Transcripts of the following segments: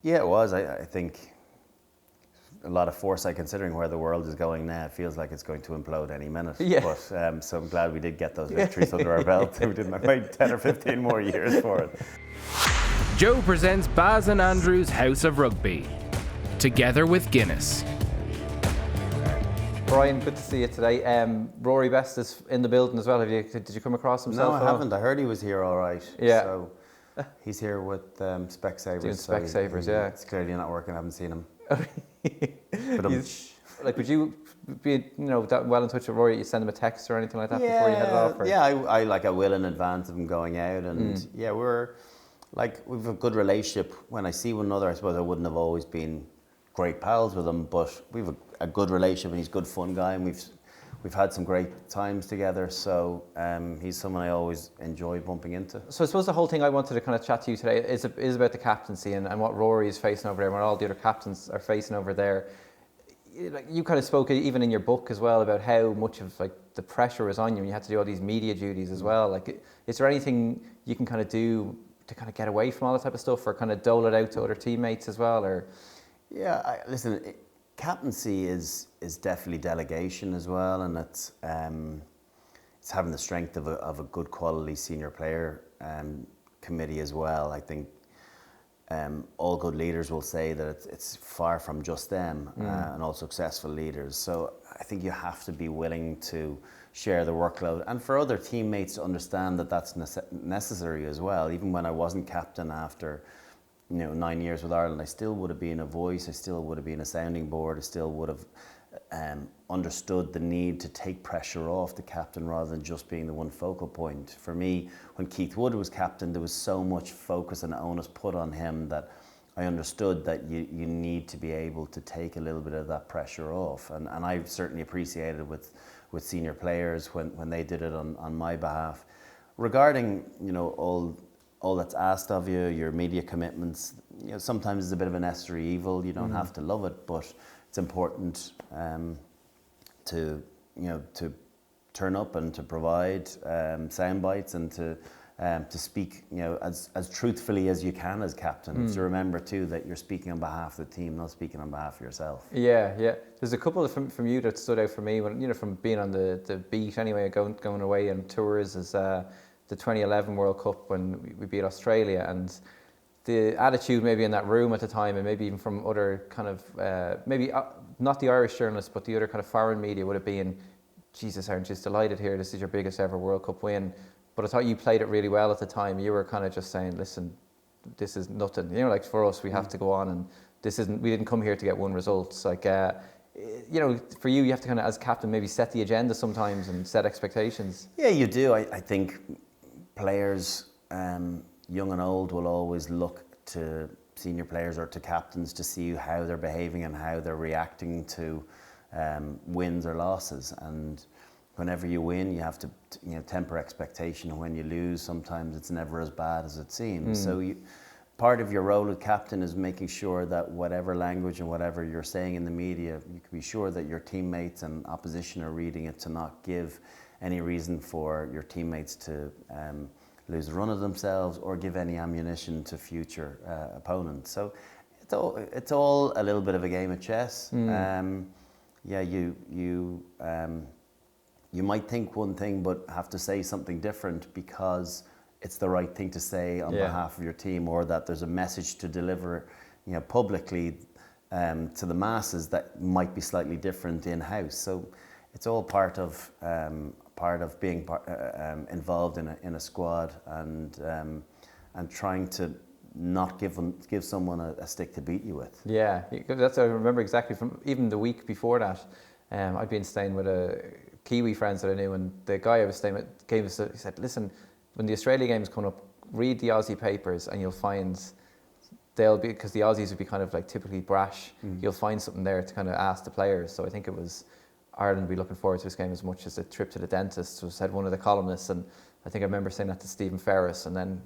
Yeah, it was. I think a lot of foresight, considering where the world is going now. It feels like it's going to implode any minute. Yeah. But so I'm glad we did get those victories under our belt. We didn't wait 10 or 15 more years for it. Joe presents Baz and Andrew's House of Rugby, together with Guinness. Brian, good to see you today. Rory Best is in the building as well. Did you come across himself? No, I haven't. I heard he was here all right. Yeah. So he's here with Specsavers. Doing Specsavers, yeah. It's clearly not working. I haven't seen him. Like, would you be, that well in touch with Rory? You send him a text or anything like that before you head off? Or? Yeah, I will in advance of him going out, and we've a good relationship. When I see one another, I suppose I wouldn't have always been great pals with him, but we've a good relationship, and he's a good fun guy, and we've had some great times together. So he's someone I always enjoy bumping into. So I suppose the whole thing I wanted to kind of chat to you today is about the captaincy and what Rory is facing over there, and what all the other captains are facing over there. Like, you kind of spoke even in your book as well about how much of the pressure was on you, and you had to do all these media duties as well. Like, is there anything you can kind of do to kind of get away from all that type of stuff, or kind of dole it out to other teammates as well? Or yeah, listen. Captaincy is definitely delegation as well, and it's having the strength of a good quality senior player committee as well. I think all good leaders will say that it's far from just them, and all successful leaders. So I think you have to be willing to share the workload, and for other teammates to understand that that's necessary as well. Even when I wasn't captain after 9 years with Ireland, I still would have been a voice, I still would have been a sounding board, I still would have understood the need to take pressure off the captain rather than just being the one focal point. For me, when Keith Wood was captain, there was so much focus and onus put on him that I understood that you need to be able to take a little bit of that pressure off. And I certainly appreciated it with senior players when they did it on my behalf. Regarding, all that's asked of you, your media commitments, sometimes it's a bit of a necessary evil. You don't have to love it, but it's important to turn up and to provide sound bites and to speak as truthfully as you can as captain. To remember too that you're speaking on behalf of the team, not speaking on behalf of yourself. Yeah. There's a couple from you that stood out for me when from being on the beat anyway, going away on tours as the 2011 World Cup when we beat Australia, and the attitude maybe in that room at the time, and maybe even from other kind of maybe not the Irish journalists, but the other kind of foreign media would have been, Jesus, aren't you just delighted here? This is your biggest ever World Cup win. But I thought you played it really well at the time. You were kind of just saying, listen, this is nothing. Like for us, we have to go on, and we didn't come here to get one result. It's like, for you have to kind of, as captain, maybe set the agenda sometimes and set expectations. Yeah, you do. I think players, young and old, will always look to senior players or to captains to see how they're behaving and how they're reacting to wins or losses. And whenever you win, you have to temper expectation. And when you lose, sometimes it's never as bad as it seems. So part of your role as captain is making sure that whatever language and whatever you're saying in the media, you can be sure that your teammates and opposition are reading it to not give any reason for your teammates to lose the run of themselves or give any ammunition to future opponents. So it's all a little bit of a game of chess. You might think one thing but have to say something different because it's the right thing to say on behalf of your team, or that there's a message to deliver publicly to the masses that might be slightly different in-house. So it's all part of being involved in a squad and trying to not give someone a stick to beat you with. Yeah, I remember exactly from even the week before that. I'd been staying with a Kiwi friends that I knew, and the guy I was staying with he said, listen, when the Australia game's coming up, read the Aussie papers and you'll find because the Aussies would be kind of like typically brash, you'll find something there to kind of ask the players. So I think it was Ireland would be looking forward to this game as much as a trip to the dentist, said one of the columnists, and I think I remember saying that to Stephen Ferris, and then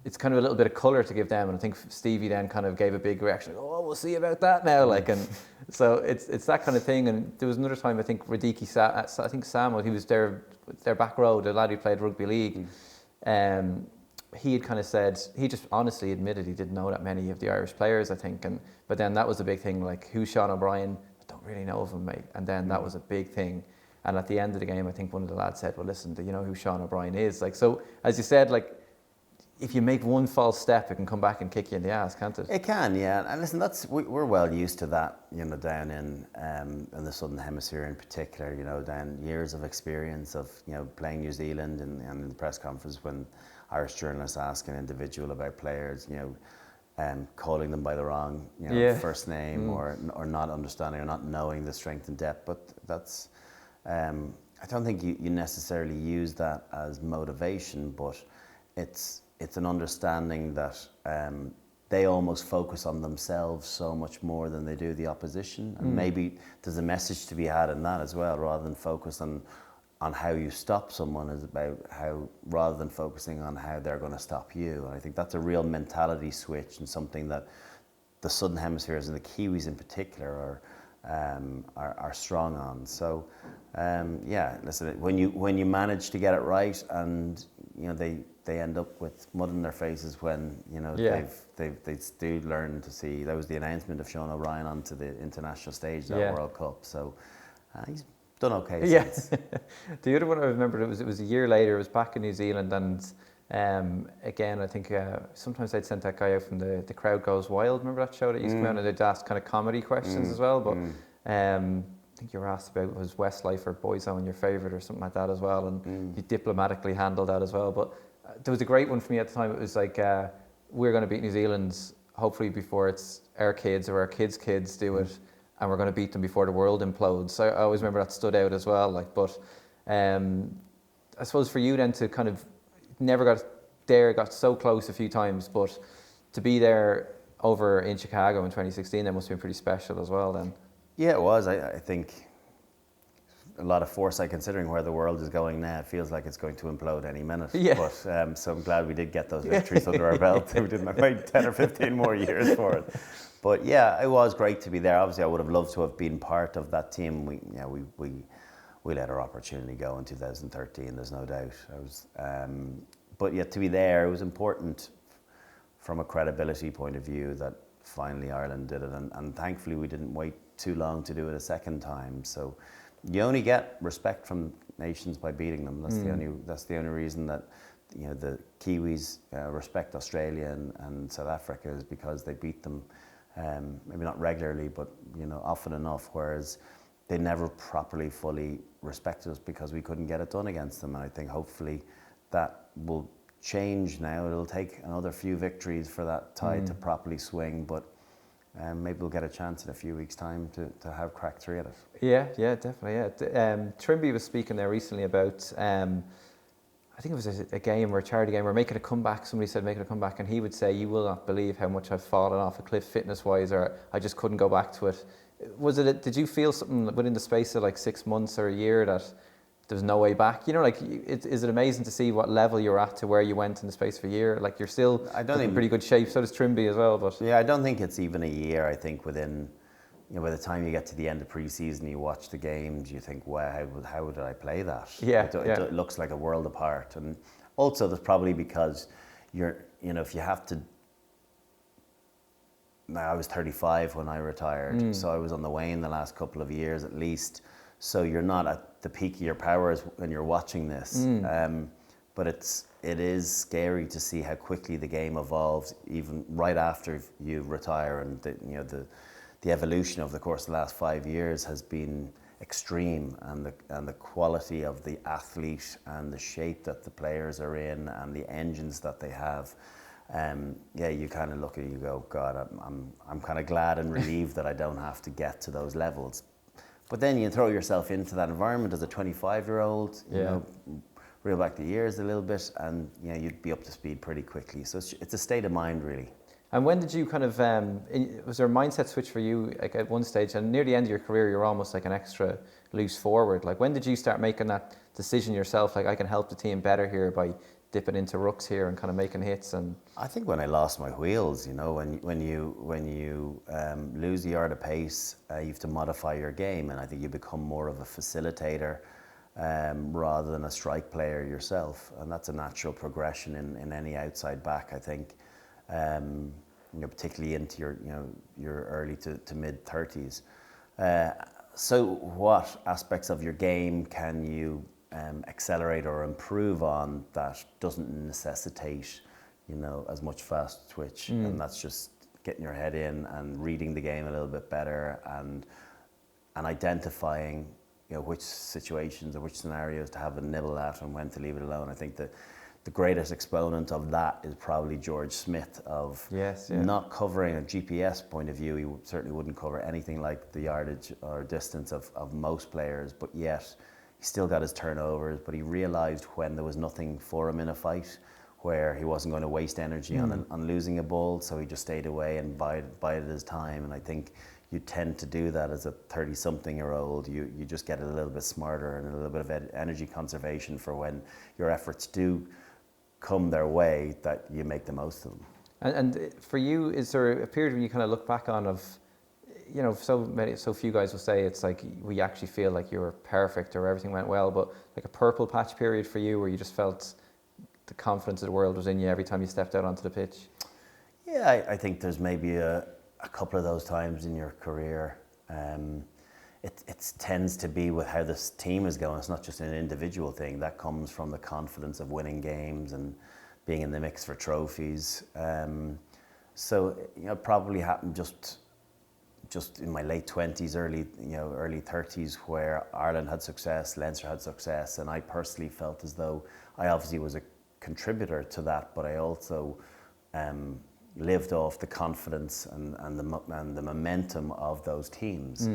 it's kind of a little bit of colour to give them, and I think Stevie then kind of gave a big reaction, oh, we'll see about that now, and so it's that kind of thing. And there was another time, I think Radiki Sam, he was their back row, the lad who played rugby league, he had kind of said, he just honestly admitted he didn't know that many of the Irish players, I think. But then that was the big thing, like, who's Sean O'Brien? I don't really know of him, mate. And then that was a big thing. And at the end of the game, I think one of the lads said, well, listen, do you know who Sean O'Brien is? Like, so, as you said, like, if you make one false step, it can come back and kick you in the ass, can't it? It can, yeah. And listen, we're well used to that, you know, down in the Southern Hemisphere in particular, you know, down years of experience of, you know, playing New Zealand and in the press conference when Irish journalists ask an individual about players, you know, calling them by the wrong, you know, first name or not understanding or not knowing the strength and depth. But that's, I don't think you necessarily use that as motivation, but it's an understanding that they almost focus on themselves so much more than they do the opposition. And maybe there's a message to be had in that as well, rather than focus on how you stop someone, is about how, rather than focusing on how they're going to stop you. And I think that's a real mentality switch and something that the Southern Hemispheres and the Kiwis in particular are strong on. So yeah, listen, when you manage to get it right, and you know they end up with mud in their faces when, you know, they do learn to see. That was the announcement of Sean O'Brien onto the international stage, that World Cup. So he's done okay since. The other one I remember, it was a year later. It was back in New Zealand, and again, I think sometimes they'd sent that guy out from the Crowd Goes Wild. Remember that show that used to come out, and they'd ask kind of comedy questions as well. But I think you were asked about, was Westlife or Boyzone your favourite or something like that as well, and you diplomatically handled that as well. But there was a great one for me at the time. It was like, we're going to beat New Zealand hopefully before it's our kids or our kids' kids do it, and we're going to beat them before the world implodes. So I always remember that stood out as well. Like, but I suppose for you then to kind of never got so close a few times, but to be there over in Chicago in 2016, that must have been pretty special as well then. Yeah, it was. I think a lot of foresight, considering where the world is going now. It feels like it's going to implode any minute. Yeah. But so I'm glad we did get those victories under our belt. We didn't have like 10 or 15 more years for it. But yeah, it was great to be there. Obviously, I would have loved to have been part of that team. We let our opportunity go in 2013. There's no doubt. But yeah, to be there, it was important from a credibility point of view that finally Ireland did it, and thankfully we didn't wait too long to do it a second time. So you only get respect from nations by beating them. That's the only reason that, you know, the Kiwis respect Australia and South Africa, is because they beat them, maybe not regularly, but, you know, often enough. Whereas they never properly, fully respected us because we couldn't get it done against them. And I think hopefully that will change now. It'll take another few victories for that tide to properly swing, but maybe we'll get a chance in a few weeks' time to have crack through at it. Yeah, definitely. Yeah. Trimby was speaking there recently about, I think it was a game or a charity game, or making a comeback. Somebody said making a comeback, and he would say, "You will not believe how much I've fallen off a cliff fitness-wise, or I just couldn't go back to it." Did you feel something within the space of like 6 months or a year that there's no way back? You know, like, is it amazing to see what level you're at to where you went in the space of a year? Like, you're still in pretty good shape. So does Trimby as well. But yeah, I don't think it's even a year. I think within, you know, by the time you get to the end of pre-season, you watch the games, you think, wow, how did I play that? It looks like a world apart. And also that's probably because you know, if you have to. Now, I was 35 when I retired, so I was on the wane the last couple of years at least. So you're not at the peak of your powers when you're watching this. But it is scary to see how quickly the game evolves, even right after you retire. And the evolution over the course of the last 5 years has been extreme, and the quality of the athlete and the shape that the players are in and the engines that they have. You kind of look at it, you go, God, I'm kind of glad and relieved that I don't have to get to those levels. But then you throw yourself into that environment as a 25-year-old, you know, reel back the years a little bit, and you know, you'd be up to speed pretty quickly. So it's a state of mind, really. And when did you kind of, was there a mindset switch for you, like at one stage, and near the end of your career, you're almost like an extra loose forward. Like, when did you start making that decision yourself, like, I can help the team better here by dipping into rucks here and kind of making hits? And I think when I lost my wheels, you know, when you lose the art of pace, you have to modify your game, and I think you become more of a facilitator. rather than a strike player yourself, and that's a natural progression in any outside back, I think. Particularly into your early to mid 30s. So, what aspects of your game can you accelerate or improve on that doesn't necessitate, as much fast twitch, and that's just getting your head in and reading the game a little bit better and identifying, which situations or which scenarios to have a nibble at and when to leave it alone. I think that the greatest exponent of that is probably George Smith of not covering a GPS point of view. He certainly wouldn't cover anything like the yardage or distance of most players, but yet he still got his turnovers, but he realised when there was nothing for him in a fight, where he wasn't going to waste energy on losing a ball, so he just stayed away and bided his time. And I think you tend to do that as a 30-something-year-old. You just get a little bit smarter and a little bit of energy conservation for when your efforts do come their way, that you make the most of them. And for you, is there a period when you kind of look back on of, so few guys will say it's like we actually feel like you were perfect or everything went well, but like a purple patch period for you where you just felt the confidence of the world was in you every time you stepped out onto the pitch? Yeah, I think there's maybe a couple of those times in your career. It tends to be with how this team is going. It's not just an individual thing. That comes from the confidence of winning games and being in the mix for trophies. So it probably happened just in my late 20s, early 30s, where Ireland had success, Leinster had success, and I personally felt as though I obviously was a contributor to that, but I also lived off the confidence and the momentum of those teams.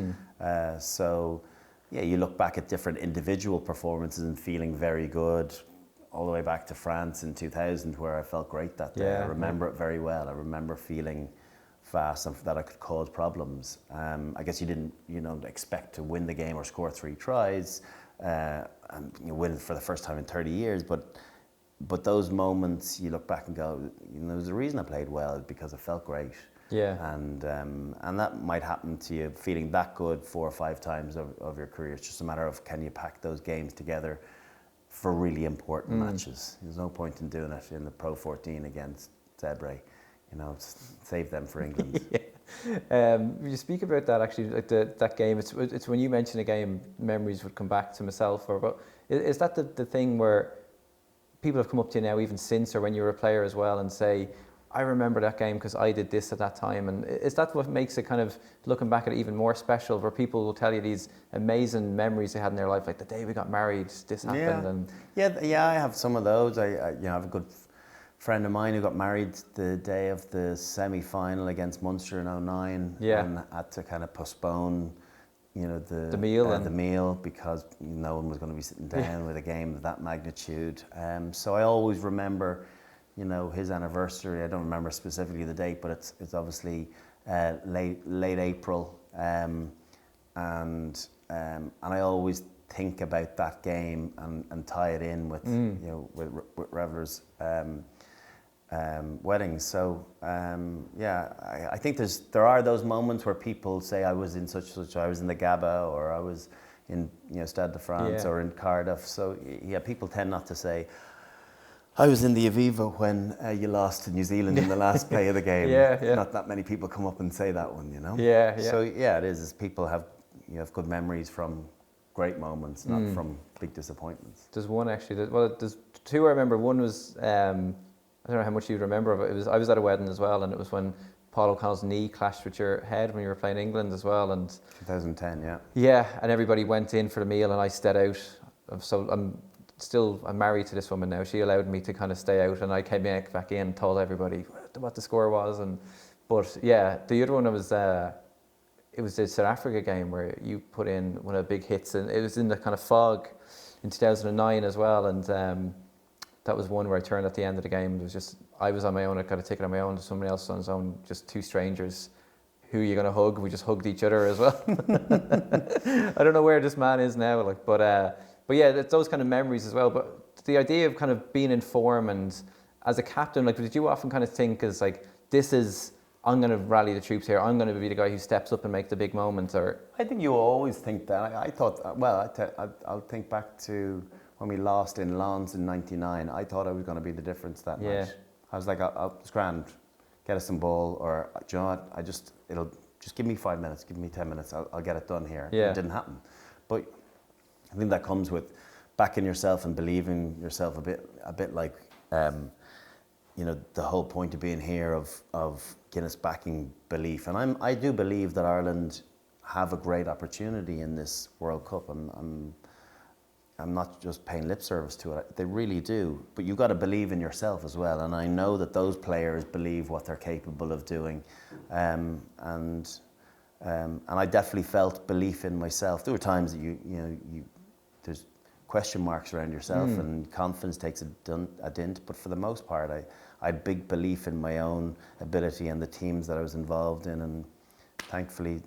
So you look back at different individual performances and feeling very good, all the way back to France in 2000, where I felt great that day. I remember it very well. I remember feeling fast and that I could cause problems. I guess you didn't expect to win the game or score 3 tries and win it for the first time in 30 years, but those moments you look back and go, there's a reason I played well, because I felt great. And that might happen to you feeling that good 4 or 5 times of your career. It's just a matter of, can you pack those games together for really important matches. There's no point in doing it in the Pro 14 against Zebre. Save them for England. You speak about that actually, like that game. It's when you mention a game, memories would come back to myself. But is that the thing where people have come up to you now, even since, or when you were a player as well, and say, I remember that game because I did this at that time? And is that what makes it kind of, looking back at it, even more special, where people will tell you these amazing memories they had in their life, like the day we got married, this happened? I have some of those. I have a good friend of mine who got married the day of the semi-final against Munster in 2009, and had to kind of postpone the meal because no one was going to be sitting down with a game of that magnitude. So I always remember his anniversary. I don't remember specifically the date, but it's obviously late April, and I always think about that game and tie it in with with Reveller's weddings. So I think there are those moments where people say, I was in such, I was in the Gabba, or I was in Stade de France or in Cardiff. So people tend not to say, I was in the Aviva when you lost to New Zealand in the last play of the game. Not that many people come up and say that one, So it is people have good memories from great moments, not from big disappointments. There's one actually. There's 2 I remember. One was I don't know how much you remember, but I was at a wedding as well, and it was when Paul O'Connell's knee clashed with your head when you were playing England as well, and 2010, and everybody went in for the meal, and I stayed out. So I'm married to this woman now. She allowed me to kind of stay out, and I came back in and told everybody what the score was. But the other one was it was the South Africa game where you put in one of the big hits, and it was in the kind of fog in 2009 as well, and that was one where I turned at the end of the game. It was just, I was on my own, I got a ticket on my own, to somebody else on his own, just 2 strangers. Who are you going to hug? We just hugged each other as well. I don't know where this man is now, but it's those kind of memories as well. But the idea of kind of being in form, and as a captain, did you often kind of think as this is I'm going to rally the troops here. I'm going to be the guy who steps up and make the big moments. Or I think you always think that. I thought, well, I'll think back to when we lost in Lens in '99. I thought I was going to be the difference that night. I was like, it's grand, get us some ball, or do you know what? It'll just give me 5 minutes, give me 10 minutes. I'll get it done here. Yeah. It didn't happen, but I think that comes with backing yourself and believing yourself a bit like. You know, the whole point of being here of Guinness backing belief, and I do believe that Ireland have a great opportunity in this World Cup. I'm not just paying lip service to it; they really do. But you've got to believe in yourself as well, and I know that those players believe what they're capable of doing, and I definitely felt belief in myself. There were times that there's question marks around yourself, and confidence takes a dint. But for the most part, I had big belief in my own ability and the teams that I was involved in, and thankfully,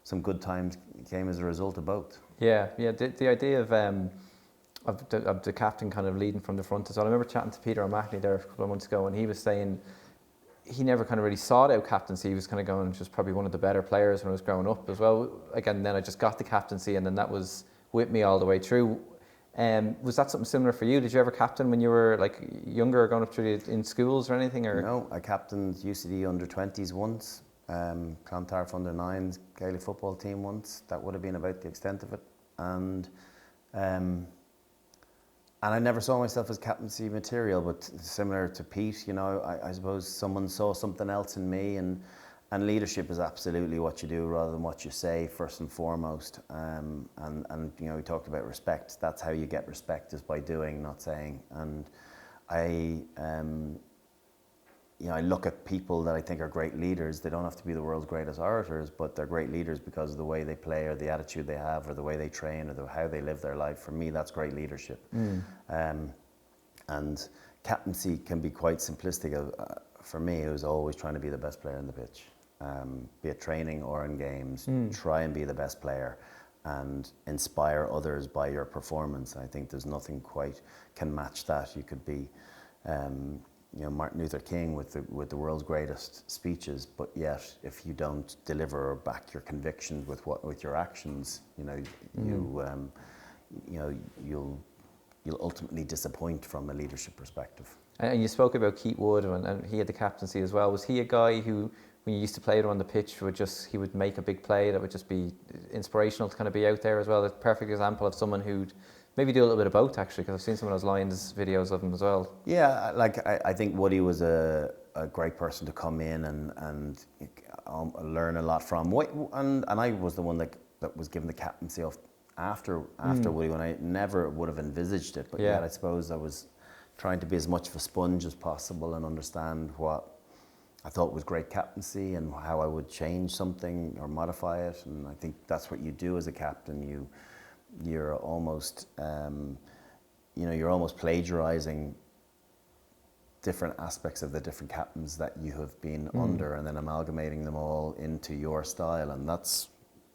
some good times came as a result of both. Yeah. The idea of the captain kind of leading from the front as well. I remember chatting to Peter O'Mahony there a couple of months ago, and he was saying he never kind of really sought out captaincy. He was kind of going, just probably one of the better players when I was growing up as well. Again, then I just got the captaincy, and then that was with me all the way through. Was that something similar for you? Did you ever captain when you were like younger, or going up through in schools or anything? Or no, I captained UCD under-20s once, Clontarf under-9s Gaelic football team once. That would have been about the extent of it, and I never saw myself as captaincy material. But similar to Pete, I suppose someone saw something else in me, and leadership is absolutely what you do rather than what you say, first and foremost. And we talked about respect. That's how you get respect, is by doing, not saying. And I look at people that I think are great leaders. They don't have to be the world's greatest orators, but they're great leaders because of the way they play, or the attitude they have, or the way they train, or how they live their life. For me, that's great leadership. And captaincy can be quite simplistic. For me, it was always trying to be the best player on the pitch. Be it training or in games, try and be the best player and inspire others by your performance. I think there's nothing quite can match that. You could be, Martin Luther King with the world's greatest speeches, but yet if you don't deliver or back your convictions with your actions, you'll ultimately disappoint from a leadership perspective. And you spoke about Keith Wood, and he had the captaincy as well. Was he a guy who, when you used to play him on the pitch, he would make a big play that would just be inspirational to kind of be out there as well? A perfect example of someone who'd maybe do a little bit of both, actually, because I've seen some of those Lions videos of him as well. Yeah, I think Woody was a great person to come in and learn a lot from. And I was the one that was given the captaincy after Woody, when I never would have envisaged it. But yet I suppose I was trying to be as much of a sponge as possible and understand what I thought was great captaincy and how I would change something or modify it. And I think that's what you do as a captain. You're almost plagiarizing different aspects of the different captains that you have been under, and then amalgamating them all into your style. And that's,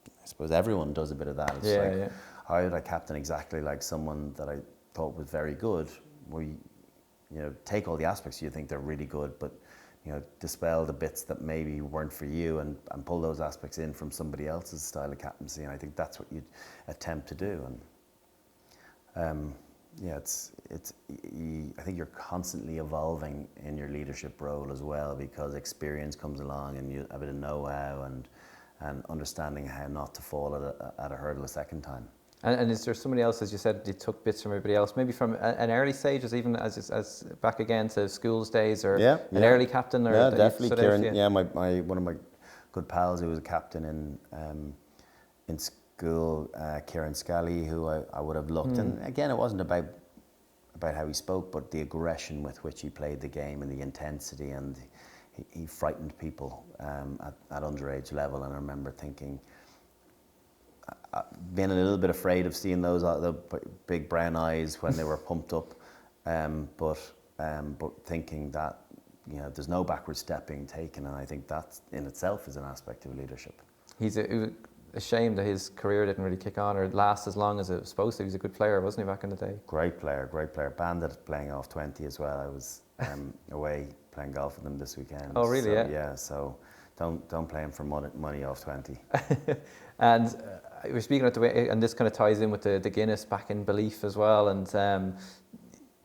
I suppose everyone does a bit of that. It's how did I captain exactly like someone that I thought was very good? Where you take all the aspects you think they're really good, but dispel the bits that maybe weren't for you, and pull those aspects in from somebody else's style of captaincy. And I think that's what you'd attempt to do. And I think you're constantly evolving in your leadership role as well, because experience comes along and you have a bit of know-how and understanding how not to fall at a hurdle a second time. And is there somebody else, as you said, you took bits from everybody else, maybe from an early stage, even as back again to schools days, or an early captain? Or definitely. Kieran, one of my good pals who was a captain in school, Kieran Scally, who I would have looked. And again, it wasn't about how he spoke, but the aggression with which he played the game and the intensity, and he frightened people at underage level. And I remember thinking, being a little bit afraid of seeing the big brown eyes when they were pumped up, but thinking that there's no backward step being taken, and I think that in itself is an aspect of leadership. He's a shame that his career didn't really kick on or last as long as it was supposed to. He was a good player, wasn't he, back in the day? Great player. Bandit playing off 20 as well. I was away playing golf with them this weekend. Oh, really? So, yeah. So don't play him for money off 20. And we're speaking of the way, and this kind of ties in with the Guinness back in belief as well, and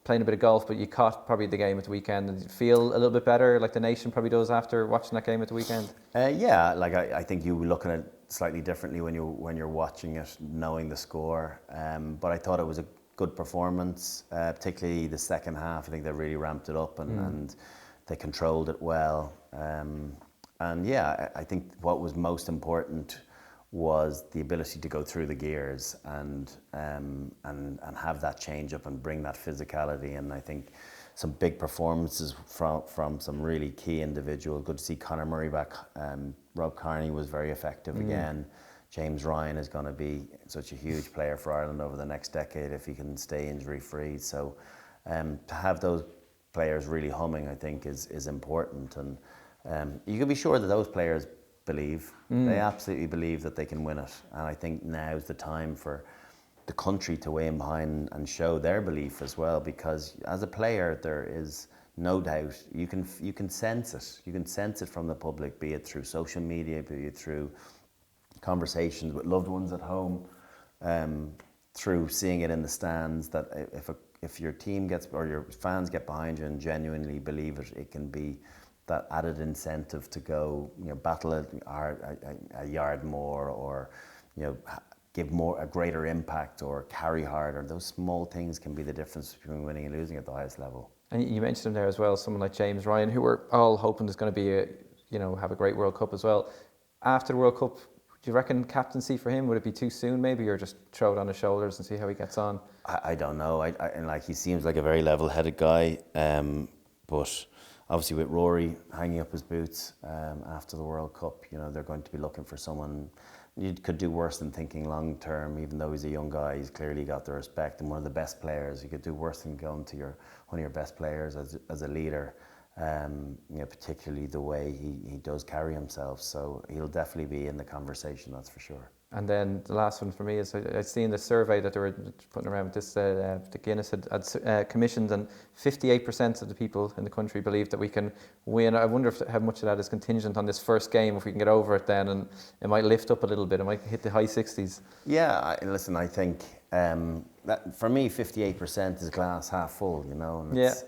playing a bit of golf, but you caught probably the game at the weekend, and you feel a little bit better, like the nation probably does after watching that game at the weekend. Yeah, like I think you were looking at it slightly differently when you're watching it, knowing the score. But I thought it was a good performance, particularly the second half. I think they really ramped it up and they controlled it well. And yeah, I think what was most important was the ability to go through the gears and have that change up and bring that physicality. And I think some big performances from some really key individuals. Good to see Conor Murray back. Rob Kearney was very effective again. James Ryan is going to be such a huge player for Ireland over the next decade if he can stay injury free. So to have those players really humming, I think, is important. And you can be sure that those players believe. They absolutely believe that they can win it. And I think now's the time for the country to weigh in behind and show their belief as well, because as a player there is no doubt you can sense it. You can sense it from the public, be it through social media, be it through conversations with loved ones at home, through seeing it in the stands, that if your team gets, or your fans get behind you and genuinely believe it, it can be that added incentive to go, battle a yard more, or give a greater impact, or carry harder. Those small things can be the difference between winning and losing at the highest level. And you mentioned him there as well, someone like James Ryan, who we're all hoping is going to be have a great World Cup as well. After the World Cup, do you reckon captaincy for him, would it be too soon maybe, or just throw it on his shoulders and see how he gets on? I don't know. And like, he seems like a very level-headed guy, but obviously with Rory hanging up his boots after the World Cup, they're going to be looking for someone. You could do worse than thinking long term. Even though he's a young guy, he's clearly got the respect and one of the best players. You could do worse than going to one of your best players as a leader. Particularly the way he does carry himself. So he'll definitely be in the conversation, that's for sure. And then the last one for me is I'd seen the survey that they were putting around with this, the Guinness had commissioned, and 58% of the people in the country believe that we can win. I wonder how much of that is contingent on this first game, if we can get over it then, and it might lift up a little bit, it might hit the high 60s. Yeah, listen, I think that for me 58% is glass half full, and it's,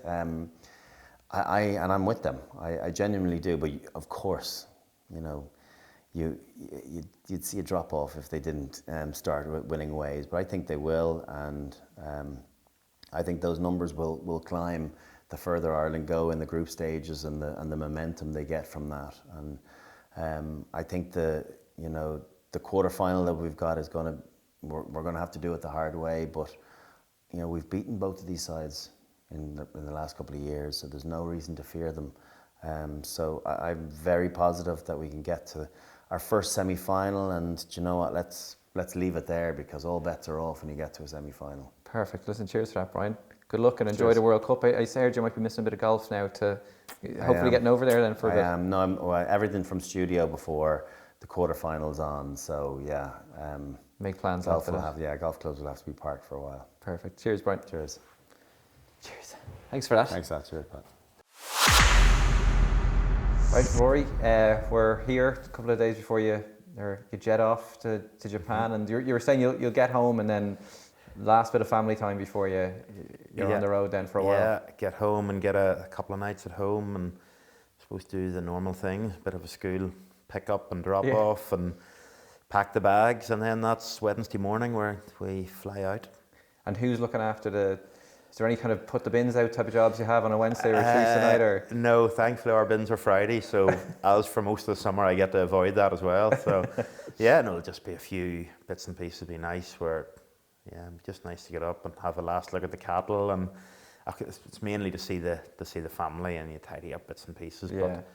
and I'm with them. I genuinely do, but of course, you'd see a drop off if they didn't start winning ways. But I think they will, and I think those numbers will climb the further Ireland go in the group stages and the momentum they get from that. And I think the quarter final that we've got is we're going to have to do it the hard way. But we've beaten both of these sides in the last couple of years, so there's no reason to fear them. So I'm very positive that we can get to our first semi-final, and do you know what, let's leave it there, because all bets are off when you get to a semi-final. Perfect. Listen, cheers for that, Brian. Good luck and enjoy the World Cup. I heard you might be missing a bit of golf now, to hopefully getting over there then for a bit. I am. No, everything from studio before the quarterfinals on, so yeah. Make plans golf after that. Golf clubs will have to be parked for a while. Perfect. Cheers, Brian. Cheers. Cheers. Thanks for that. Thanks for that. Cheers, Pat. Right, Rory, we're here a couple of days before you jet off to Japan, and you were saying you'll get home and then last bit of family time before you're on the road then for a while. Yeah, get home and get a couple of nights at home, and supposed to do the normal thing, a bit of a school pick up and drop off and pack the bags, and then that's Wednesday morning where we fly out. And who's looking after is there any kind of put the bins out type of jobs you have on a Wednesday or a Tuesday night? Or? No, thankfully our bins are Friday, so as for most of the summer I get to avoid that as well. So yeah, no, it'll just be a few bits and pieces. It'll be nice just nice to get up and have a last look at the cattle, and it's mainly to see the family, and you tidy up bits and pieces. Yeah. But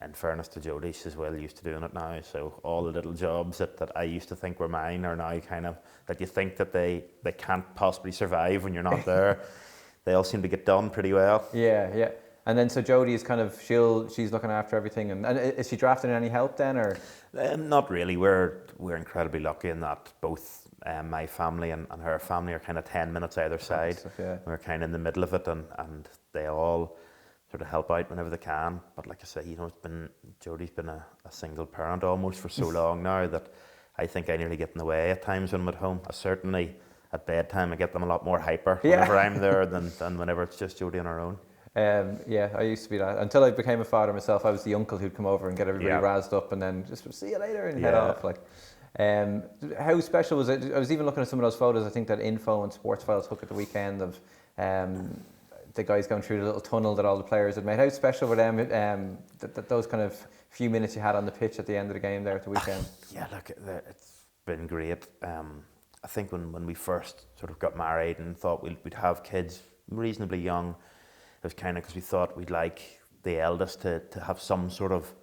in fairness to Jodie, she's well used to doing it now, so all the little jobs that I used to think were mine are now kind of, that you think that they can't possibly survive when you're not there. They all seem to get done pretty well. Yeah. And then so Jodie is kind of, she's looking after everything, and is she drafting any help then, or? Not really. We're incredibly lucky in that both my family and her family are kind of 10 minutes either side. Yeah. We're kind of in the middle of it, and they all sort of help out whenever they can. But like I say, Jodie's been a single parent almost for so long now that I think I nearly get in the way at times when I'm at home. I certainly at bedtime I get them a lot more hyper whenever I'm there than whenever it's just Jodie on her own. Yeah, I used to be that. Until I became a father myself, I was the uncle who'd come over and get everybody razzed up and then just see you later and head off. How special was it? I was even looking at some of those photos, I think that Info and Sports Files took at the weekend of the guys going through the little tunnel that all the players had made. How special were them, those kind of few minutes you had on the pitch at the end of the game there at the weekend? Yeah, look, it's been great. I think when we first sort of got married and thought we'd have kids reasonably young, it was kind of because we thought we'd like the eldest to have some sort of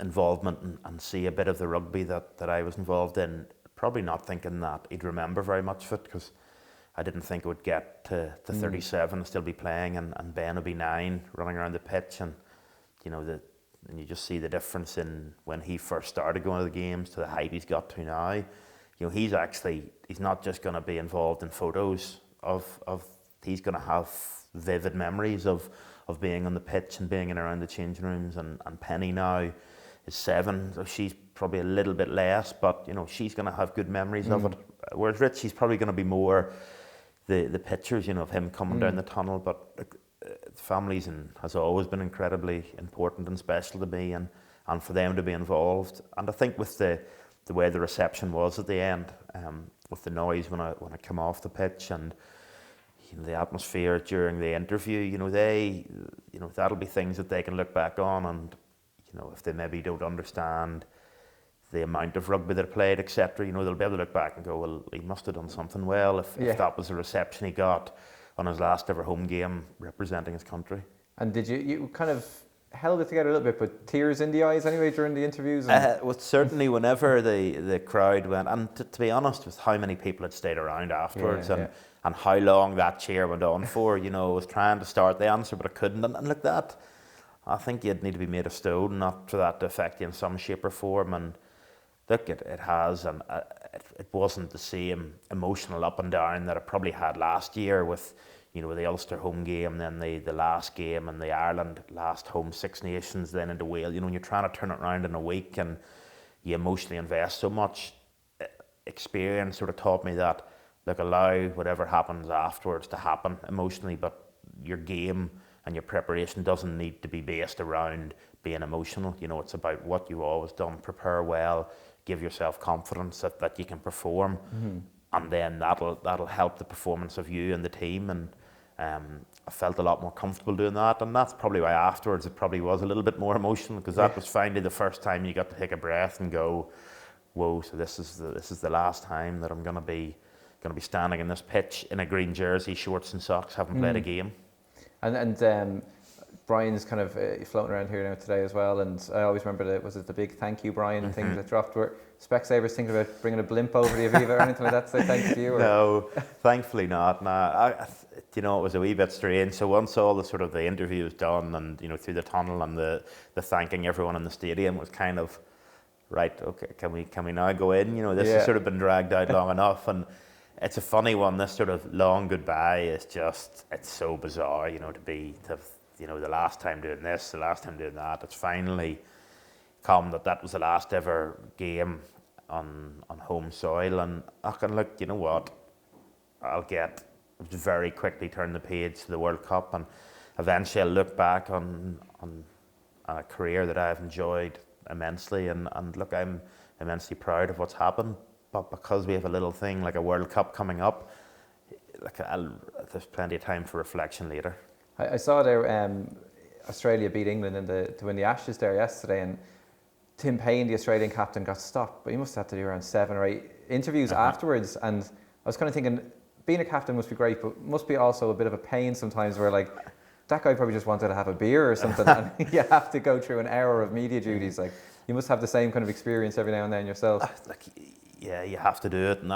involvement and see a bit of the rugby that I was involved in. Probably not thinking that he'd remember very much of it, because I didn't think it would get to 37 and still be playing, and Ben would be 9 running around the pitch, and and you just see the difference in when he first started going to the games to the height he's got to now. He's not just going to be involved in photos of he's going to have vivid memories of being on the pitch and being in around the changing rooms, and Penny now is 7, so she's probably a little bit less, but she's going to have good memories of it. Whereas Richie's probably going to be more the pictures, of him coming down the tunnel. But families has always been incredibly important and special to me, and for them to be involved. And I think with the way the reception was at the end, with the noise when I come off the pitch, and the atmosphere during the interview, that'll be things that they can look back on, and if they maybe don't understand the amount of rugby that played, etc., they'll be able to look back and go, well, he must have done something well if that was the reception he got on his last ever home game representing his country. And did you kind of held it together a little bit, but tears in the eyes anyway during the interviews? Well, certainly whenever the crowd went, and to be honest, with how many people had stayed around afterwards, and how long that cheer went on for, I was trying to start the answer, but I couldn't. And look, that, I think you'd need to be made of stone not for that to affect you in some shape or form. And look, it has, and it wasn't the same emotional up and down that I probably had last year with, the Ulster home game, then the last game, and the Ireland last home Six Nations, then into Wales. When you're trying to turn it around in a week and you emotionally invest so much, experience sort of taught me that, look, allow whatever happens afterwards to happen emotionally, but your game and your preparation doesn't need to be based around being emotional. It's about what you've always done. Prepare well, give yourself confidence that you can perform, and then that'll help the performance of you and the team. And I felt a lot more comfortable doing that, and that's probably why afterwards it probably was a little bit more emotional, because that was finally the first time you got to take a breath and go, whoa, so this is the last time that I'm going to be standing in this pitch in a green jersey, shorts and socks, haven't played a game. And Brian's kind of floating around here now today as well, and I always remember the big thank you Brian thing that dropped. Were Specsavers thinking about bringing a blimp over the Aviva or anything like that to say thanks to you? Or? No, thankfully not. It was a wee bit strange. So once all the sort of the interview was done, and through the tunnel, and the thanking everyone in the stadium, was kind of right. Okay, can we now go in? This has sort of been dragged out long enough, and it's a funny one. This sort of long goodbye is just, it's so bizarre, the last time doing this, the last time doing that. It's finally come that was the last ever game on home soil, and I can look, you know what, I'll very quickly turn the page to the World Cup, and eventually I'll look back on a career that I've enjoyed immensely, and look, I'm immensely proud of what's happened. But because we have a little thing like a World Cup coming up, there's plenty of time for reflection later. I saw there Australia beat England to win the Ashes there yesterday, and Tim Payne, the Australian captain, got stopped, but he must have had to do around 7 or 8 interviews afterwards. And I was kind of thinking, being a captain must be great, but must be also a bit of a pain sometimes, where like that guy probably just wanted to have a beer or something, and you have to go through an hour of media duties. Like, you must have the same kind of experience every now and then yourself. Yeah, you have to do it, and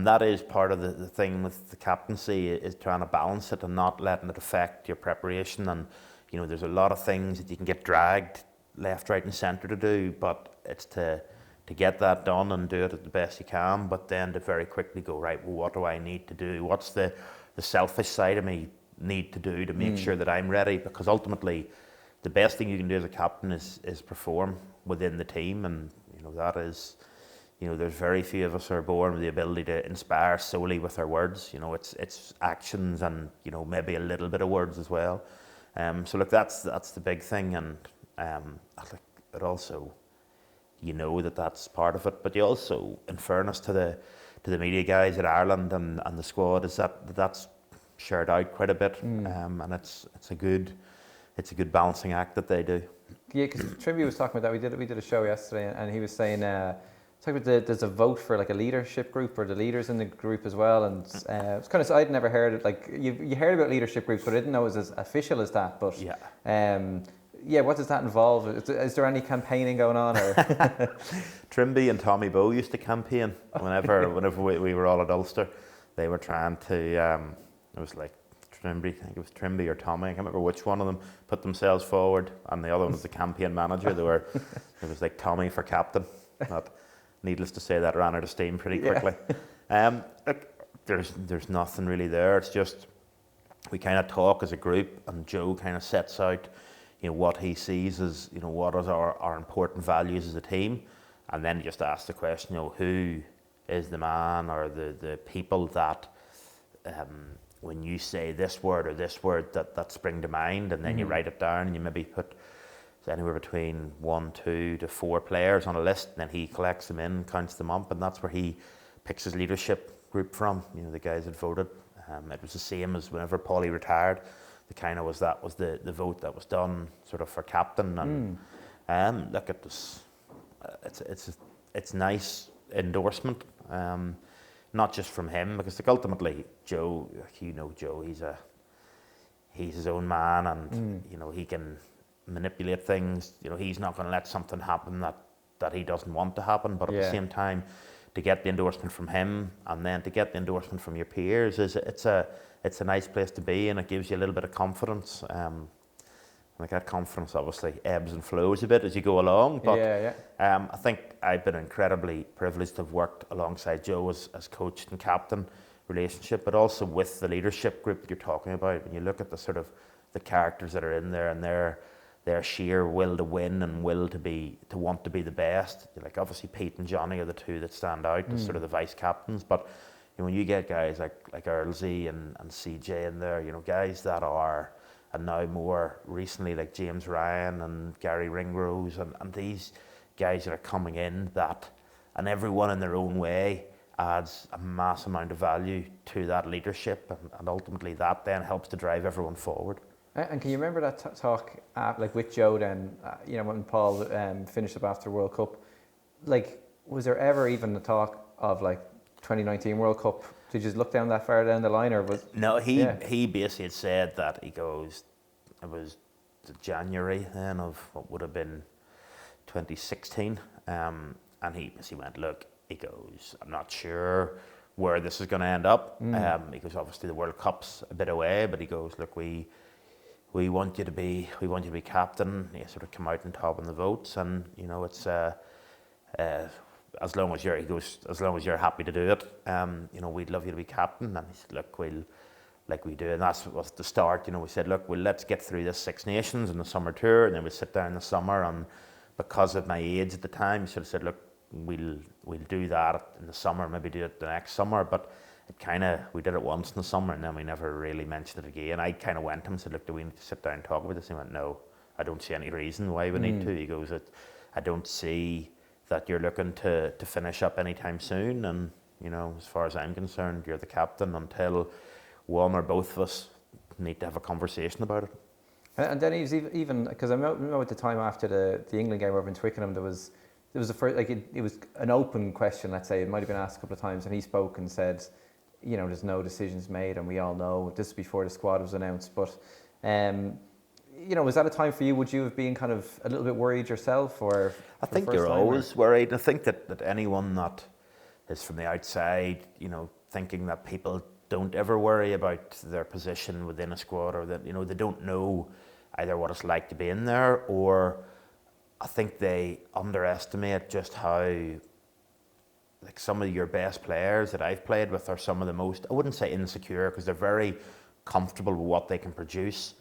that is part of the thing with the captaincy, is trying to balance it and not letting it affect your preparation. And there's a lot of things that you can get dragged left, right, and centre to do, but it's to get that done and do it at the best you can. But then to very quickly go, right, well, what do I need to do? What's the selfish side of me need to do to make sure that I'm ready, because ultimately the best thing you can do as a captain is perform within the team, and that is, there's very few of us are born with the ability to inspire solely with our words. It's actions and maybe a little bit of words as well. So look, that's the big thing, and I think it also, that's part of it. But you also, in fairness to the media guys at Ireland and the squad, is that's shared out quite a bit, and it's a good balancing act that they do. Yeah, because Trimby was talking about that. We did a show yesterday, and he was saying there's a vote for like a leadership group, or the leaders in the group as well. And it's kind of, I'd never heard it. Like you heard about leadership groups, but I didn't know it was as official as that. But what does that involve? Is there any campaigning going on? Or Trimby and Tommy Bowe used to campaign whenever we were all at Ulster. They were trying to. It was like Trimby, I think it was Trimby or Tommy, I can't remember which one of them, put themselves forward, and the other one was the campaign manager. It was like Tommy for captain. But needless to say, that ran out of steam pretty quickly. Look, there's nothing really there. It's just we kind of talk as a group, and Joe kind of sets out, what he sees as, what is our important values as a team, and then he just asks the question, who is the man or the people that when you say this word or this word that spring to mind, and then you write it down, and you maybe put anywhere between 1, 2 to 4 players on a list, and then he collects them in, counts them up, and that's where he picks his leadership group from. The guys that voted. It was the same as whenever Paulie retired. That was the vote that was done sort of for captain, and look, it's nice endorsement. Not just from him, because ultimately Joe, Joe, he's his own man, and he can manipulate things. He's not going to let something happen that he doesn't want to happen. But at the same time, to get the endorsement from him, and then to get the endorsement from your peers, it's a nice place to be, and it gives you a little bit of confidence. Like that confidence obviously ebbs and flows a bit as you go along, but I think I've been incredibly privileged to have worked alongside Joe as coach and captain relationship, but also with the leadership group that you're talking about. When you look at the sort of the characters that are in there, and their sheer will to win and will to want to be the best. Like obviously Pete and Johnny are the two that stand out as sort of the vice captains, but when you get guys like Earlsey and CJ in there, guys that are, and now more recently like James Ryan and Gary Ringrose and these guys that are coming in, and everyone in their own way adds a mass amount of value to that leadership, and ultimately that then helps to drive everyone forward. And can you remember that talk like with Joe then, when Paul finished up after World Cup, like was there ever even a talk of like 2019 World Cup? Did you just look down that far down the line, or was... No, he basically had said that, he goes, it was January then of what would have been 2016, and he went, look, he goes, I'm not sure where this is going to end up, because obviously the World Cup's a bit away, but he goes, look, we want you to be captain, you sort of come out on top in the votes, and it's as long as you're happy to do it, we'd love you to be captain. And he said, look, we do, and that's was the start. We said, look, let's get through this Six Nations and the summer tour, and then we'll sit down in the summer. And because of my age at the time, he sort of said, look, we'll do that in the summer, maybe do it the next summer. But we did it once in the summer, and then we never really mentioned it again. I kind of went to him and said, look, do we need to sit down and talk about this? And he went, no, I don't see any reason why we need to. He goes, I don't see that you're looking to finish up anytime soon, and as far as I'm concerned, you're the captain until one or both of us need to have a conversation about it. And then he was even, because I know at the time after the England game over in Twickenham, there was a first, like it was an open question, let's say. It might have been asked a couple of times, and he spoke and said, there's no decisions made, and we all know this is before the squad was announced, but was that a time for you? Would you have been kind of a little bit worried yourself, or? I think you're always worried. I think that anyone that is from the outside, thinking that people don't ever worry about their position within a squad, or that they don't know either what it's like to be in there, or I think they underestimate just how, like, some of your best players that I've played with are some of the most, I wouldn't say insecure, because they're very comfortable with what they can produce,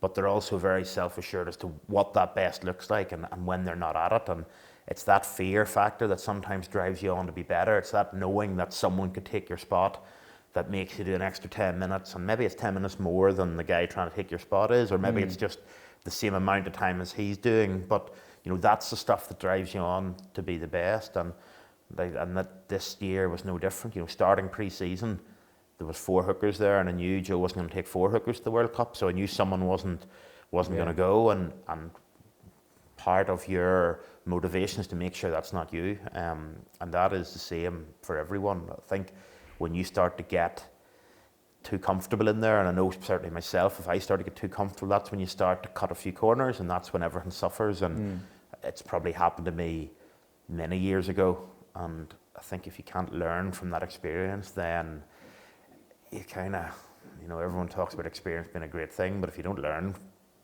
but they're also very self-assured as to what that best looks like and when they're not at it. And it's that fear factor that sometimes drives you on to be better. It's that knowing that someone could take your spot that makes you do an extra 10 minutes, and maybe it's 10 minutes more than the guy trying to take your spot is, or maybe it's just the same amount of time as he's doing. But that's the stuff that drives you on to be the best, and that this year was no different. Starting pre-season, there was 4 hookers there, and I knew Joe wasn't going to take 4 hookers to the World Cup, so I knew someone wasn't going to go, and part of your motivation is to make sure that's not you, and that is the same for everyone. I think when you start to get too comfortable in there, and I know certainly myself, if I start to get too comfortable, that's when you start to cut a few corners, and that's when everything suffers. And it's probably happened to me many years ago, and I think if you can't learn from that experience, then you kind of, everyone talks about experience being a great thing, but if you don't learn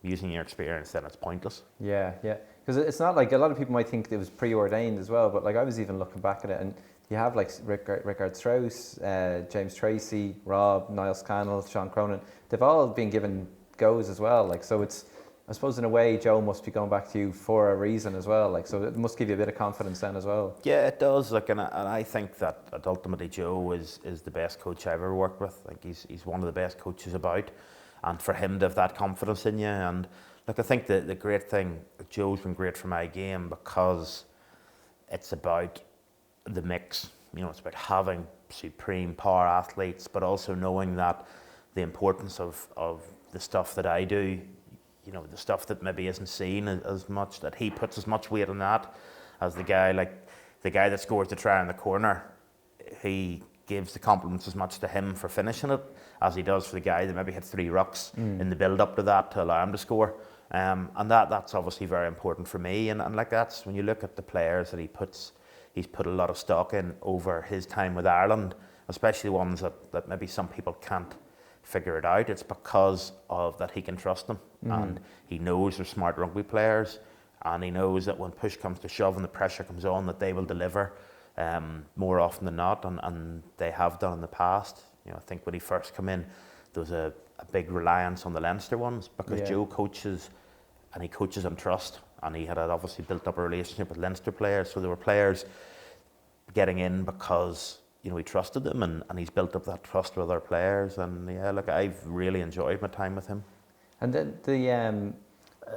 using your experience, then it's pointless. Yeah, because it's not like, a lot of people might think it was preordained as well, but like I was even looking back at it, and you have like Rickard Strauss, James Tracy, Rob, Niall Scannell, Sean Cronin. They've all been given goes as well. Like, so it's, I suppose in a way, Joe must be going back to you for a reason as well. Like, so it must give you a bit of confidence then as well. Yeah, it does. Like, and I think that ultimately Joe is the best coach I've ever worked with. Like, he's one of the best coaches about, and for him to have that confidence in you. And look, I think the great thing, Joe's been great for my game because it's about the mix. It's about having supreme power athletes, but also knowing that the importance of the stuff that I do, the stuff that maybe isn't seen as much, that he puts as much weight on that as the guy that scores the try in the corner. He gives the compliments as much to him for finishing it as he does for the guy that maybe hit 3 rucks in the build up to that to allow him to score. And that's obviously very important for me. And like, that's when you look at the players that he's put a lot of stock in over his time with Ireland, especially ones that maybe some people can't figure it out. It's because of that he can trust them, and he knows they're smart rugby players, and he knows that when push comes to shove and the pressure comes on, that they will deliver more often than not, and they have done in the past. I think when he first came in, there was a big reliance on the Leinster ones, because Joe coaches, and he coaches on trust, and he had obviously built up a relationship with Leinster players, so there were players getting in because he trusted them, and he's built up that trust with other players. And yeah, look, I've really enjoyed my time with him. And then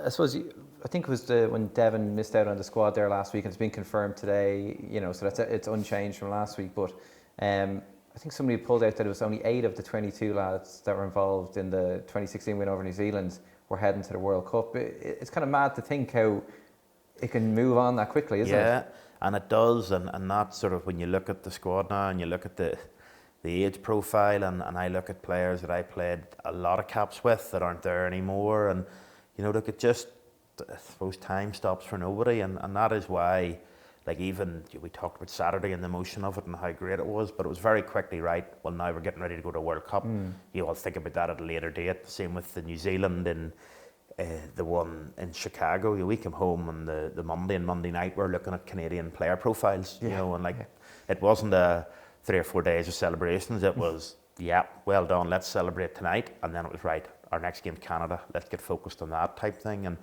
I suppose I think it was when Devon missed out on the squad there last week, and it's been confirmed today. So it's unchanged from last week. But I think somebody pulled out that it was only 8 of the 22 lads that were involved in the 2016 win over New Zealand were heading to the World Cup. It's kind of mad to think how it can move on that quickly, isn't it? Yeah, and it does, and that's sort of when you look at the squad now and you look at the age profile, and I look at players that I played a lot of caps with that aren't there anymore, and look, it just, I suppose time stops for nobody, and that is why, like, even we talked about Saturday and the emotion of it and how great it was, but it was very quickly, right, well, now we're getting ready to go to World Cup. I'll think about that at a later date. Same with the New Zealand and the one in Chicago. We came home on the Monday and Monday night, we're looking at Canadian player profiles, and it wasn't 3 or 4 days of celebrations. It was, well done, let's celebrate tonight. And then it was, right, our next game's Canada, let's get focused on that type thing. And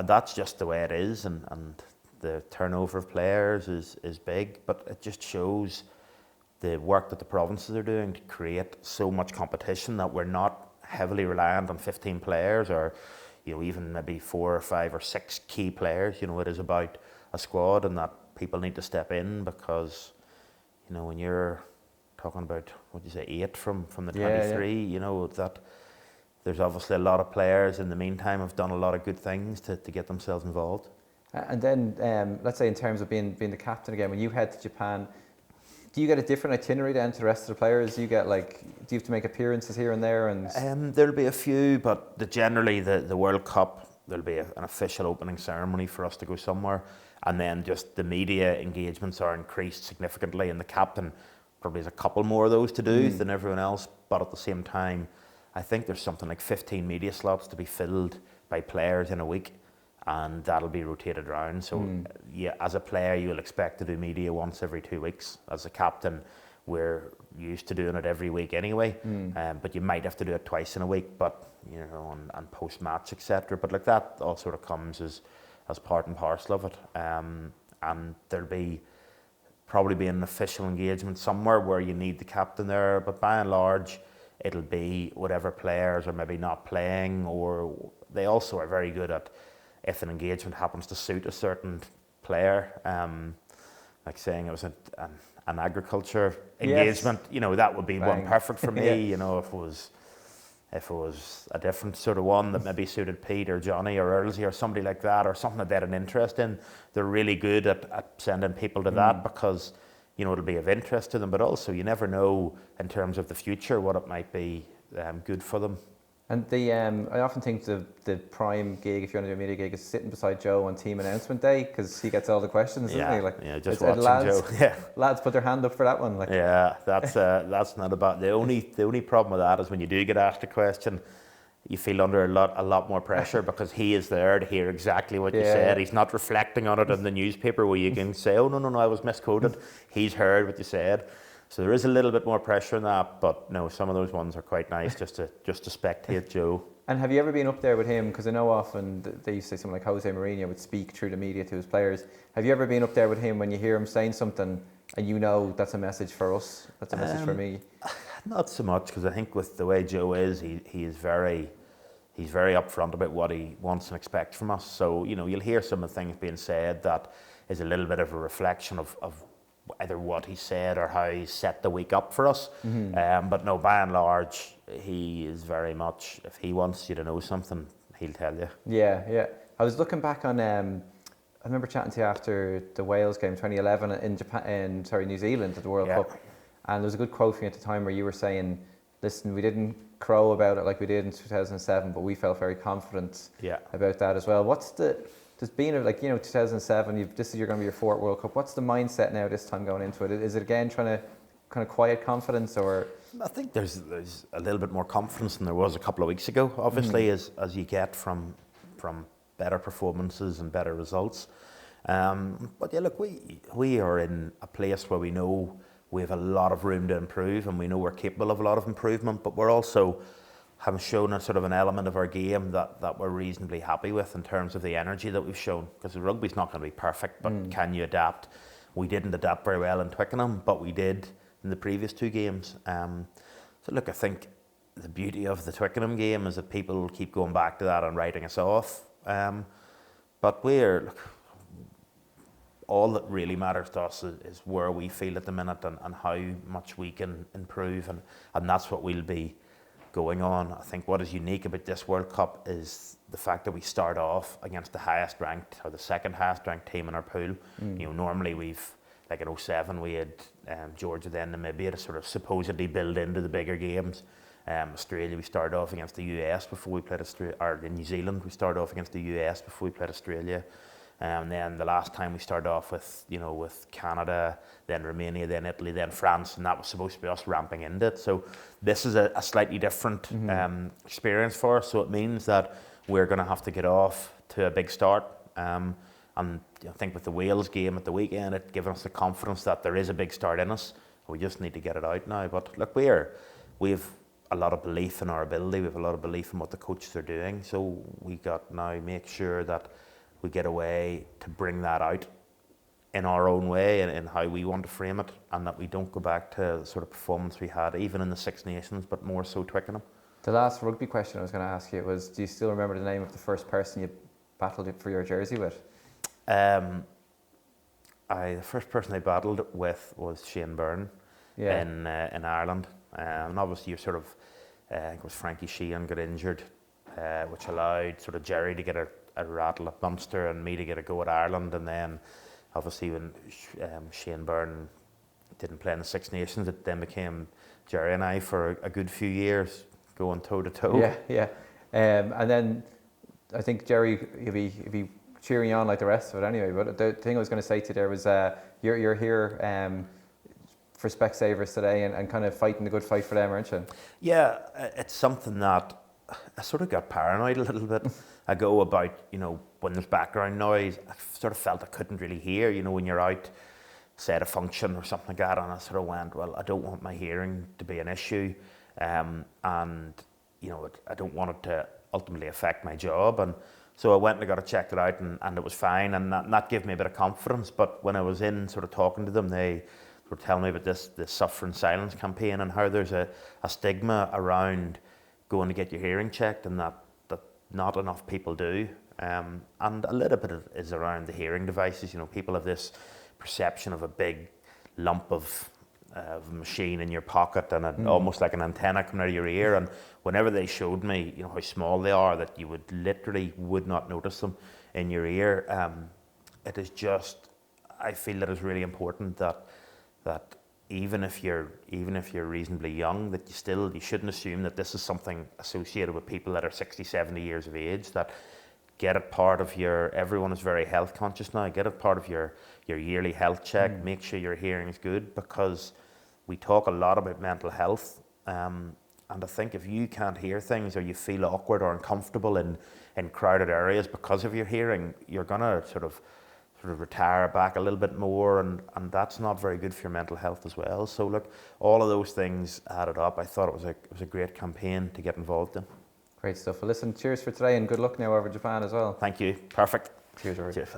that's just the way it is. And the turnover of players is big, but it just shows the work that the provinces are doing to create so much competition that we're not heavily reliant on 15 players or even maybe 4 or 5 or 6 key players. It is about a squad, and that people need to step in, because when you're talking about, what do you say, 8 from the 23, that there's obviously a lot of players in the meantime have done a lot of good things to get themselves involved. And then let's say in terms of being the captain again, when you head to Japan, do you get a different itinerary then to the rest of the players? Do you have to make appearances here and there? And there'll be a few, but generally the World Cup, there'll be an official opening ceremony for us to go somewhere, and then just the media engagements are increased significantly, and the captain probably has a couple more of those to do than everyone else. But at the same time, I think there's something like 15 media slots to be filled by players in a week, and that'll be rotated around. So as a player, you'll expect to do media once every 2 weeks. As a captain, we're used to doing it every week anyway. But you might have to do it twice in a week, but and post match, etc. But like that all sort of comes as part and parcel of it. And there'll probably be an official engagement somewhere where you need the captain there, but by and large it'll be whatever players are maybe not playing, or they also are very good at, if an engagement happens to suit a certain player, like saying it was an agriculture engagement, that would be Bang. one perfect for me. Yeah. If it was a different sort of one that maybe suited Pete or Johnny or Earlsey or somebody like that, or something that they had an interest in, they're really good at sending people to that, because it'll be of interest to them, but also you never know in terms of the future what it might be good for them. And I often think the prime gig, if you want to do a media gig, is sitting beside Joe on team announcement day, because he gets all the questions, doesn't he? Like, just watching Joe. Yeah, lads put their hand up for that one. Like. Yeah, that's not about the only problem with that is when you do get asked a question, you feel under a lot more pressure, because he is there to hear exactly what you said. He's not reflecting on it in the newspaper where you can say, oh no, I was misquoted. He's heard what you said. So there is a little bit more pressure in that, but no, some of those ones are quite nice just to spectate Joe. And have you ever been up there with him? Because I know often they used to say someone like Jose Mourinho would speak through the media to his players. Have you ever been up there with him when you hear him saying something and that's a message for us, that's a message for me? Not so much, because I think with the way Joe is, he's very upfront about what he wants and expects from us. So you'll hear some of the things being said that is a little bit of a reflection of either what he said or how he set the week up for us. But no, by and large, he is very much, if he wants you to know something, he'll tell you. Yeah. I was looking back on, I remember chatting to you after the Wales game 2011 in New Zealand at the World Cup. And there was a good quote from you at the time where you were saying, listen, we didn't crow about it like we did in 2007, but we felt very confident about that as well. There's been 2007, this is going to be your fourth World Cup. What's the mindset now this time going into it? Is it again trying to kind of quiet confidence, or? I think there's a little bit more confidence than there was a couple of weeks ago, obviously, as you get from better performances and better results. But yeah, look, we are in a place where we know we have a lot of room to improve, and we know we're capable of a lot of improvement, but we're also have shown a sort of an element of our game that we're reasonably happy with in terms of the energy that we've shown, because the rugby's not going to be perfect, but can you adapt? We didn't adapt very well in Twickenham, but we did in the previous two games. So look, I think the beauty of the Twickenham game is that people will keep going back to that and writing us off. But all that really matters to us is where we feel at the minute and how much we can improve, and that's what we'll be going on. I think what is unique about this World Cup is the fact that we start off against the highest ranked, or the second highest ranked team in our pool. Normally we've, like in 2007, we had Georgia, then Namibia to sort of supposedly build into the bigger games. Australia, we started off against the US before we played Australia, or in New Zealand, we started off against the US before we played Australia. And then the last time we started off with Canada, then Romania, then Italy, then France, and that was supposed to be us ramping into it. So this is a slightly different experience for us. So it means that we're going to have to get off to a big start. And I think with the Wales game at the weekend, it given us the confidence that there is a big start in us. We just need to get it out now. But look, we've a lot of belief in our ability. We have a lot of belief in what the coaches are doing. So we got now make sure that we get a way to bring that out in our own way and in how we want to frame it, and that we don't go back to the sort of performance we had even in the Six Nations, but more so Twickenham. The last rugby question I was going to ask you was, do you still remember the name of the first person you battled for your jersey with? The first person I battled with was Shane Byrne in Ireland, and obviously you're sort of, I think it was Frankie Sheehan got injured, which allowed sort of Jerry to get a rattle at Munster and me to get a go at Ireland. And then obviously when Shane Byrne didn't play in the Six Nations, it then became Jerry and I for a good few years going toe to toe. Yeah. And then I think Jerry, he'll be cheering you on like the rest of it anyway. But the thing I was going to say to you there was you're here for Specsavers today and kind of fighting the good fight for them, aren't you? Yeah, it's something that I sort of got paranoid a little bit ago about, when there's background noise. I sort of felt I couldn't really hear, when you're out said a function or something like that, and I sort of went, well, I don't want my hearing to be an issue, and you know, I don't want it to ultimately affect my job. And so I went and got it checked out, and it was fine, and that gave me a bit of confidence. But when I was in sort of talking to them, they were telling me about this Suffer in Silence campaign and how there's a stigma around going to get your hearing checked, and that not enough people do. And a little bit is around the hearing devices. You know, people have this perception of a big lump of machine in your pocket and almost like an antenna coming out of your ear. And whenever they showed me, you know, how small they are, that you would not notice them in your ear. It is just, I feel that it's really important that even if you're reasonably young, that you shouldn't assume that this is something associated with people that are 60, 70 years of age. That get it part of everyone is very health conscious now, get it part of your yearly health check, make sure your hearing is good, because we talk a lot about mental health, and I think if you can't hear things, or you feel awkward or uncomfortable in crowded areas because of your hearing, you're gonna sort of retire back a little bit more, and that's not very good for your mental health as well. So look, all of those things added up. I thought it was a great campaign to get involved in. Great stuff. Well, listen, cheers for today, and good luck now over Japan as well. Thank you. Perfect. Cheers, Rory. Cheers.